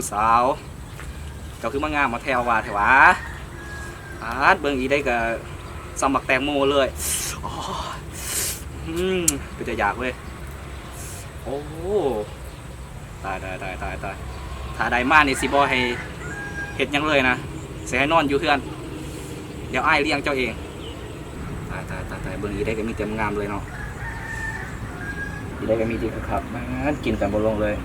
ผู้สาวเจ้าคือมางามมาแถวว่าแถวะเบิ่งอีได้กับสมักแตงโมเลยอ๋อเป็นจะอยากเว้ยโอ้ตายถ้าได้มานี่สิบ่ให้เฮ็ดยังเลยนะเสียให้นอนอยู่เพื่อนเดี๋ยวอ้ายเลี้ยงเจ้าเองตายเบิ่งอีได้ก็มีเต็มงามเลยเนาะอีได้ก็มีดีครับมันกินกันบ่ลงเลย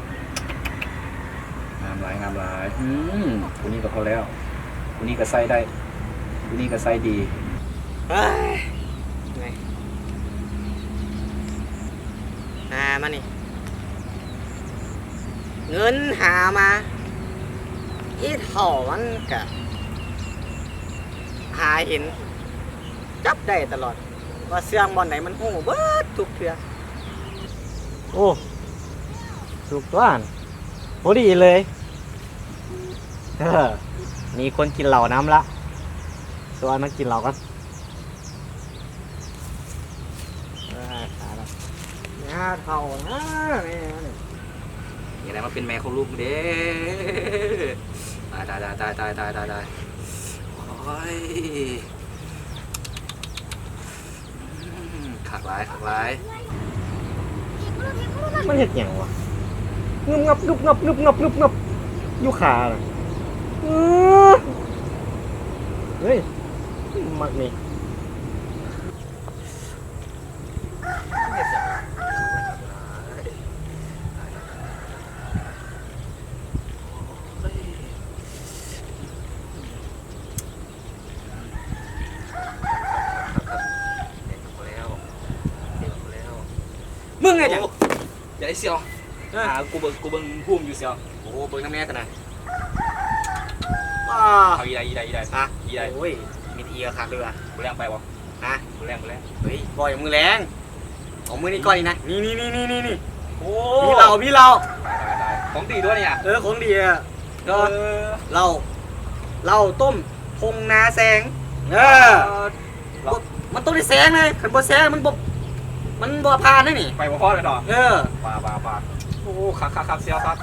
งามหลายคนนี้ก็พอแล้วคนนี้ก็ใส่ได้คนนี้ก็ใส่ดีมานี่เงินหามาอีเท่ามันกะหาเห็นจับได้ตลอดว่าเสื่องบอลไหนมันหูเบิดทุกเทื่อโอ้สุกตัวอ่านโหดีเลยมีคนกินเหล่าน้ำละส่วนมันกินเหล่าก็งาเท่านะนี่อะไรมาเป็นแม่ของลูกเด้ตายโอ้ยขักหลายมันเห็ดอย่างวะงึบงับอยู่ขาเลยเฮ้ยมักนี่มึงไงเนี่ยอย่าได้เสียวกูเบิ่งพุ่มอยู่เสียวโอ้เบิ่งน้ำแม่กันนะเอาอีได้โอ้ยมีทีขาดเรือกูแรงไปวะกูแรงเฮ้ยบอยมือแรงของมือนี่ก้อนนี่นะนี่โอ้พี่เราของดีด้วยเนี่ยของดีอ่ะเราต้มพงนาแสงมันต้มในแสงเลยขันบ่แสงมันบ่พานนี่ไปบ่พอเลยดอกปลาโอ้คักเสียวครับ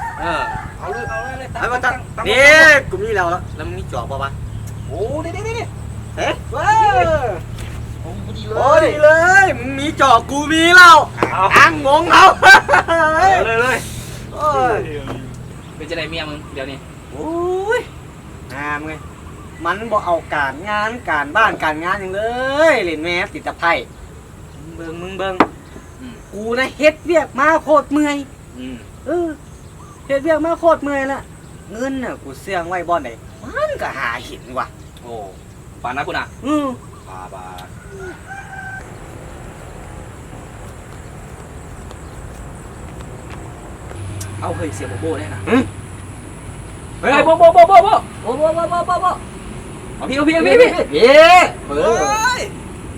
เอาเลยเอามาตั้งนี่กูมีแล้วมึงมีจอบป่ะโอ้นี่เฮ้ยโอ้ดีเลยมึงมีจอบกูมีแล้วอ้างงงเขาเลยโอ้ยเป็นจะได้เมียมึงเดี๋ยวนี้โอ้ยงามไงมันบ่เอาการงานการบ้านการงานอย่างเลยเล่นแม่ติดตะไคร้มึงเบิ่งกูนะเฮ็ดเวียกมาโคตรเมื่อยเฮ็ดเวียกมาโคตรเมื่อยละเงินน่ะกูเสี่ยงไว้บ่อนไหนมันก็หาเห็นว่ะโอ้ปานนะคุณอ่ะปาเอาเฮ้ยเสียโบได้นะเฮ้ยโบเอาพี่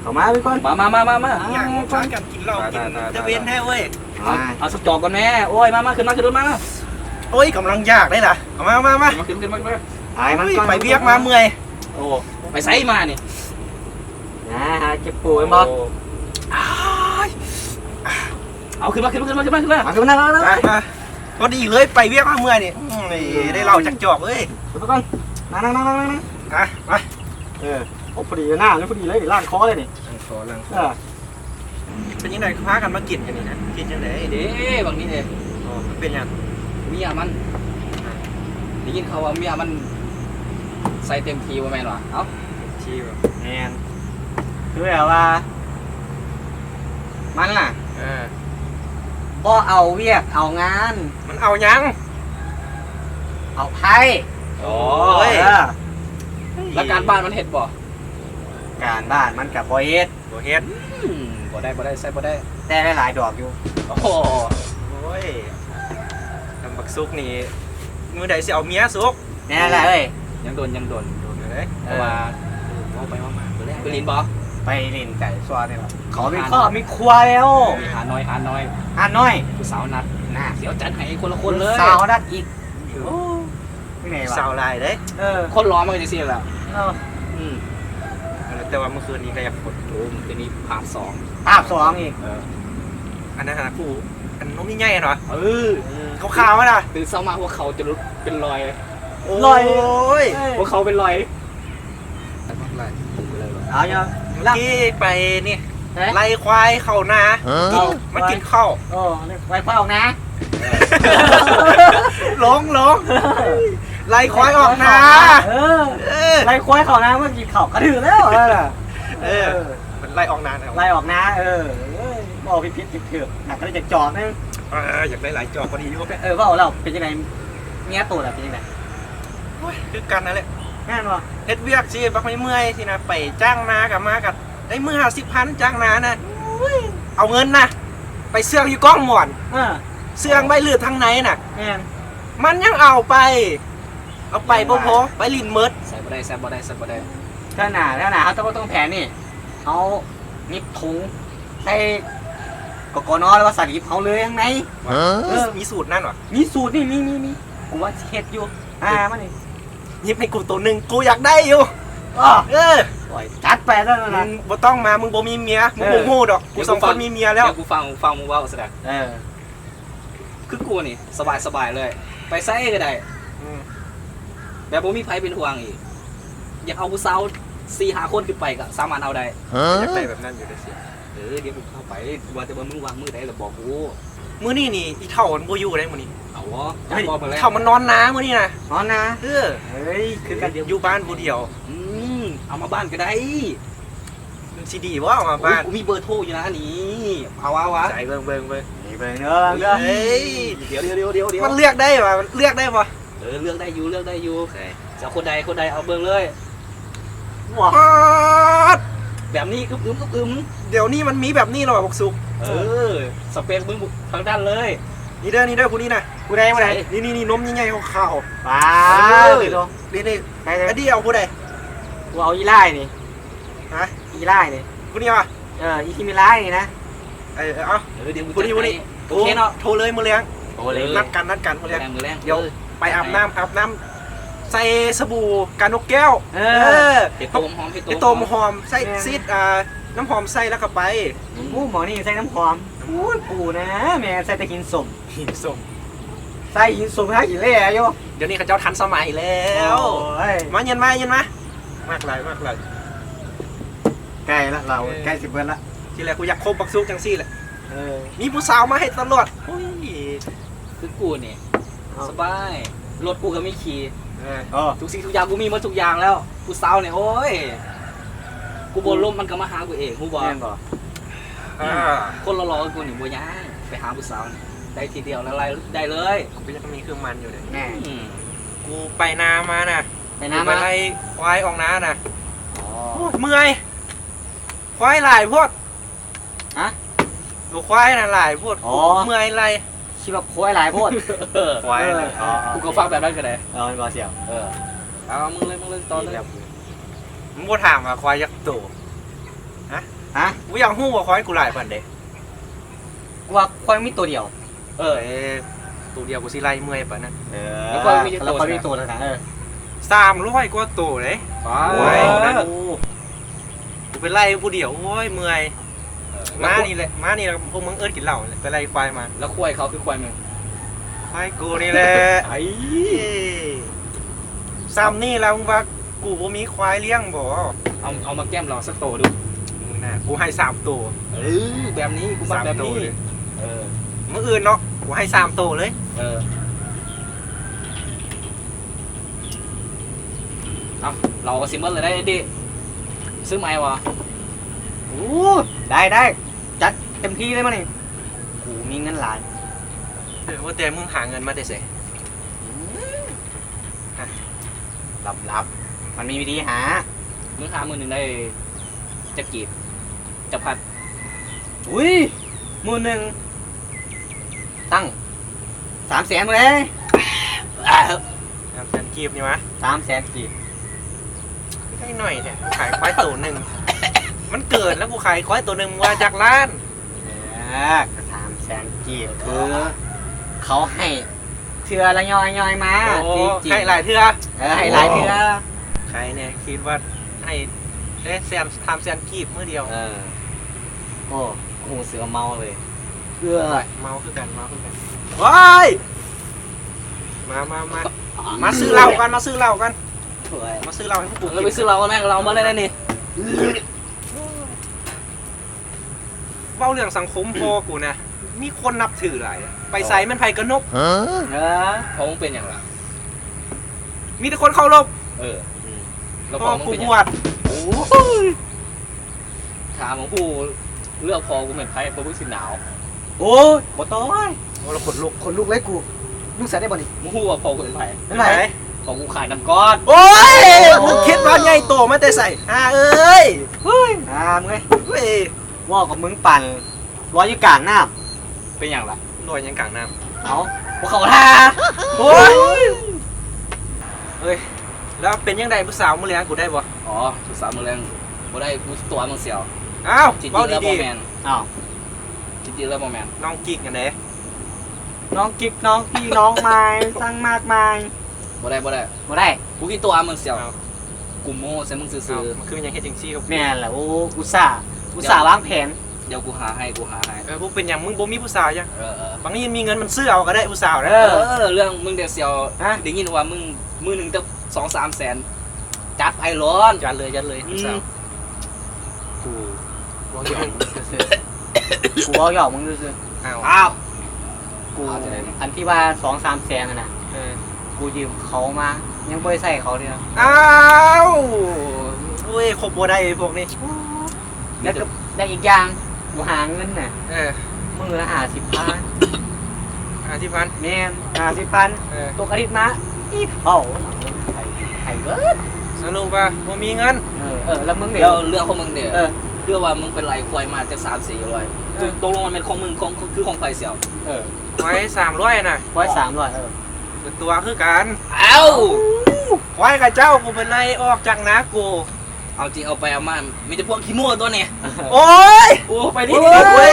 เข้ามาไปก่อนมาอย่างฟังกับกินเหล้ากินจะเว้นแท้เว้ยเอาสักจอกก่อนแม่โอ้ยมาขึ้นรถมาโอ้ยกำลังยากได้ล่ะมาขึ้นไปเบียกมาเมื่อยโอ้ไปไซมานี่เก็บปูไอ้บอสเอาขึ้นมาก็ดีเลยไปเบียกมาเมื่อยนี่ได้เหล้าจากจอกเลยไปก่อนนั่งมาโอ้พอดีหน้าเลยพอดีเลยล่างคอเลยนี่เป็นยังไงพากันมากินกันนี่นะกินยังไงเด้บางนี้เลยเป็นยังเมียมันได้ยินเขาว่าเมียมันใส่เต็มทีว่าแม่นวะเอ้าทีแบบแมนคือแบบว่ามันล่ะบ่เอาเวียกเอางานมันเอายังเอาไพ่โอ้ยแล้วการบ้านมันเห็ดบ่การบ้านมันกับบ่เฮ็ดบ่ได้ใส่บ่ได้แต่หลายดอกอยู่โอ้ยทำบักซุกนี่มือใดสิเอาเมียซุกแน่แหละเอ้ยยังโดนเลยเพราะว่าไปมาไปลินบ่ไปลินไก่ซัวนี่แหละเขามีข้อมีครัวแล้วมีหาน้อยผู้สาวนัดเสียวจัดให้คนละคนเลยสาวนัดอีกสาวลายเด้คนร้อนมันก็จะเสียแหละแต่ว่าเมื่อคืนนี้ก็อยากกดโอ้คืนนี้ภาค 2อีกอันนั้นนะกู อันนมใหญ่ๆเนาะ เออ ขาวๆน่ะ ตื่นเช้ามาหัวเขาจะเป็นรอย ลอย โอ้ย หัวเขาเป็นรอย เอาเนาะ เมื่อกี้ไปนี่ เอ๊ะ ไล่ควายเข้านามันกินข้าว โอ้ไว้ควายออกนะ หลงไล่ควายออกนา เออ เออ ไล่ควายเขานะเมื่อกี้เขากระถือแล้วน่ะ เออมันไล่ออกนาแล้ว ไล่ออกนะบอกพิษเถื่อนหนักก็เลยจะจอดนะ อยากได้หลายจอกพอดีอยู่ ว่าเราเป็นยังไงเมียตัวเป็นยังไง โอ้ยคือกันนั่นแหละ แน่นวะ เฮ็ดเวียกสิบักไม่เมื่อยสินะไปจ้างนากับมากับได้มือ50,000จ้างนานะเอาเงินนะไปเสื่องอยู่ก้องหมอนเสื่องใบเลือดทางไหนน่ะ แน่น มันยังเอาไปบ่พอไปลินเมิด ใส่บ่ได้ใส่บ่ได้ ถ้าหนาเขาต้องแผนนี่เขานิบถุงใส่กกนหรือว่าสัตว์ยิบเขาเลยข้างใน มีสูตรนั่นหรอ มีสูตรนี่มีผมว่าเฮ็ดอยู่มันนี่ ยิบให้กูตัวหนึ่งกูอยากได้อยู่จัดไปแล้ว มึ นะ งบ่ต้องมามึงบ่มีเมียมึงบ่ฮู้ดอกกูสองคนมีเมียแล้ว เดี๋ยวกูฟังมึงว่าแสดงคือกูนี่สบายเลย ไปไสก็ได้แบบบ่มีไผเป็นห่วงอีกอยากเอาผู้สาว4-5 คนขึ้นไปก็สามารถเอาได้ อยากได้แบบนั้นอยู่ได้สิ เดี๋ยวกูเข้าไปว่าแต่ว่ามึงวางมือได้แล้วบอกกู มื้อนี้นี่อีเฒ่ามันบ่อยู่ได้มื้อนี้ เอาวะบอกมาแล้ว เฒ่ามันนอนนามื้อนี้นะ นอนนะ เออ เฮ้ยคือกันเดียว อยู่บ้านผู้เดียว เอามาบ้านก็ได้ มันสิดีบ่เอามาบ้าน กูมีเบอร์โทรอยู่นะนี่เอาวะ ใส่เบิ่ง ไปเนอะ เฮ้ย เดี๋ยว มันเลือกได้ป่ะมันเลือกได้ป่ะ เลือกได้อยู่จะคนใดเอาเบิ่งเลย ว้า แบบนี้อึม เดี๋ยวนี้มันมีแบบนี้หรอบอกสุก สเปคมึงทางด้านเลย นี่เด้อผู้นี้นะ กูได้มาไหน นี่นมใหญ่ๆขาว ป้าเลยดู ๆนี่ ใคร ไอ้ดีเอาผู้ใด กูเอาอีไล่นี่ ฮะ อีไล่นี่ ผู้นี้ป่ะ อีที่มีไล่นี่นะ เอา เดี๋ยว ผู้นี้ โอเคเนาะ โทรเลยมื้อเลี้ยง โอ้เลย นัดกันมื้อเลี้ยง มือแรง เดี๋ยวไปอาบน้ำใส่สบู่กันนกแก้ว เอ เห็ดต้มหอม ไอ้ต้มหอมใส่ซีดน้ำหอมใส่แล้วก็ไป กูหมอนี่ใส่น้ำหอมกูนะแม่ใส่แต่หินสม หินส้ม ใส่หินสมให้กี่เล่โย เดี๋ยวนี้เขาเจ้าทันสมัยแล้วมาเย็นมากหลาย ใกล้ละเราใกล้สิบเบิร์ละ ทีแรกกูอยากคบบักซุกจังซี่แหละมีผู้สาวมาให้ตลอดโอ้ย คือกูนี่สบายรถกูก็ไม่ขี่ อ๋อ ทุกสิ่งทุกอย่างกูมีหมดทุกอย่างแล้วกูเศร้าเนี่ยโอ้ยกูบนลมมันก็มาหากูเองกูบอก แม่นบ่ คนรอๆกูนี่บัวย่างไปหาผู้สาวนี่ได้ทีเดียวแล้วได้เลย กูยังมีเครื่องมันอยู่เลย แน่ กูไปนามาน่ะ ไปน้ำ ไป มา ไล่ควายออกนาน่ะ อ๋อ เมื่อยควายหลายพวด ฮะ ดูควายน่ะหลายพวด อ๋อ เมื่อยไร คิดว่าโค้ยหลายโพด ควายเลย กูก็ฟังแบบนั้นก็ได้ มันบ่เสียว เอามึงเลยตอนเลย มึงบ่ถามว่าควายยักษ์โตกูอยากฮู้ว่าควายกูหลายปานใด กูว่าโค้ยมีตัวเดียว ตัวเดียวกูสิไล่เมื่อยปานนั้น แล้วก็มี แล้วก็มีตัวนะ300กว่าตัวเลย โอ้ย กูไปไล่ผู้เดียวโอ้ยเมื่อยมานี่แหละพวกมึงเอิ้นกินเหล้าไปไล่ควายมา แล้วควายเขาคือควายมึง ควายกูนี่แหละซ้ำนี่แล้วมึงว่ากูบ่มีควายเลี้ยงบ่ เอามาแก้มเราสักโตดู กูให้3ตัว แบบนี้กูมาแบบนี้ มื้ออื่นเนาะกูให้3ตัวเลย เอาเราก็ซิมเบิลเลยได้ดิซื้อไหมวะ ได้จัดเต็มที่เลยมานี่กูมีเงินหลาย ว่าแต่มึงหาเงินมาได้ไส ลับมันมีวิธีหา มึงหามือหนึ่งได้จะกีบจะพัด อุ้ยมือหนึ่งตั้ง300,000เลย แสนกีบนี่วะ 300,000กีบ ให้หน่อยเนี่ยขายควายตัวหนึ่งมันเกินแล้วกูขายควายตัวหนึ่งมาจากร้าน 300,000กีบคือเขาให้เทือละย่อยมา โอ้ จริง ให้หลายเทื่อ ให้หลายเทือ ใครเนี่ยคิดว่าให้ได้แสนกีบเมื่อเดียว โอ้โหเสือเมาเลย เออ เมาคือกันว้ายมาซื้อเหล้ากันมาซื้อเหล้ากันมาซื้อเหล้าให้พวกกู เรา กิ ไป น ซื้อเราแม่งเรามาเลยนะนี่ เว้าเรื่องสังคมพอกูนะมีคนนับถือหลายไปใส่มันไผกระนก เออ พอมึงเป็นอย่างไร มีแต่คนเคารพ เออแล้ว พ พ อ อมึง กู เป็น บ อย่าง ว ไร ช โอ้ยถามของกูเลือกพอกูเหมือนไพ่เพราะมึงสิหนาว โอ้ยบ่ต้อย โอ้เราขนลุก คนลูกเล็กกูลูกใส่ได้บ่นี่ มึงพูดว่าพอกูเป็นไพ่ เป็นไร พอกูขายน้ำก้อน โอ้ยมึงคิดว่าใหญ่โตมาแต่ใส่เอ้ย เฮ้ยน้ำไง เว้ย ว่ากับมึงปั่นร้อยอยู่กลางน้ เป็นอย่างไร ลอยยังกลางน้ ำเอาพวกเขาท่า ำโอ้ยเฮ้ยแล้วเป็นยังไงผู้สาวมื้อเลี้ยงกูได้บ่ อ๋อศึกษามือแรงบ่ได้กูตัวมึงเสียว อ้าว จริง เว้า ๆแล้ว ดี โมแมน อ้าว จริงๆแล้วโมแมน ๆน้องกิ๊กกันเด้ น้องกิ๊กน้องพี่น้องไม้ตั้งมากมาย บ่ได้ มาได้ กูคิดตัวมึงเสียวกูโม่ใส่มึงซื้ อ้าว อ มันคือยังเฮ็ดจังซี่กับกู แม่นแหละโอ้อุตส่าห์วางแผน ๆเดี๋ยวกูหาให้ พวกเป็นหยังมึงบ่มีผู้สาวยัง เออ บางทีมีเงินมันซื้อเอาก็ได้ผู้สาวนะ เรื่องมึงเดี๋ยวเสียว ฮะ ได้ยินว่ามึงมือหนึ่งจะ2-3 แสนจัดไอ้ร้อน จัดเลยผู้สาว กูบอกหยอกมึงซื่อๆกูบอกหยอกมึงซื่อ อ้าว อ้าว ๆกูอันที่ว่า2-3 แสนน่ะ เออ กูยืมเขามายังไม่ได้ใส่เขาเลยนะ อ้าวเว้ยครบบ่ได้ไอ้พวกนี้ แล้วก็ได้อีกอย่างกูหาเงินน่ะ เออ มือละ50,000 50,000 แม่น50,000 เออ ตัวกระดิ่งมาอีเป่าไอ้เบิร์ด สรุปว่าบ่มีเงิน แล้วมึงเดี๋ เดี๋ ย ยว วเรื่องของมึงเนี่ย เออ เรื่องว่ามึงเป็นไรควายมาจาก3-4ร้อยตกลงมันเป็นของมึงคือของไฟเสียว ไว้300น่ะ ไว้300เป็นตัวคือกัน เอ้า ไว้กับเจ้ากูเป็นไรออกจากนากู เอาจริงเอาไปเอามามีแต่พวกขี้โม้ตัวเนี่ย โอ้ย โอ้ไปดิ โอ้ย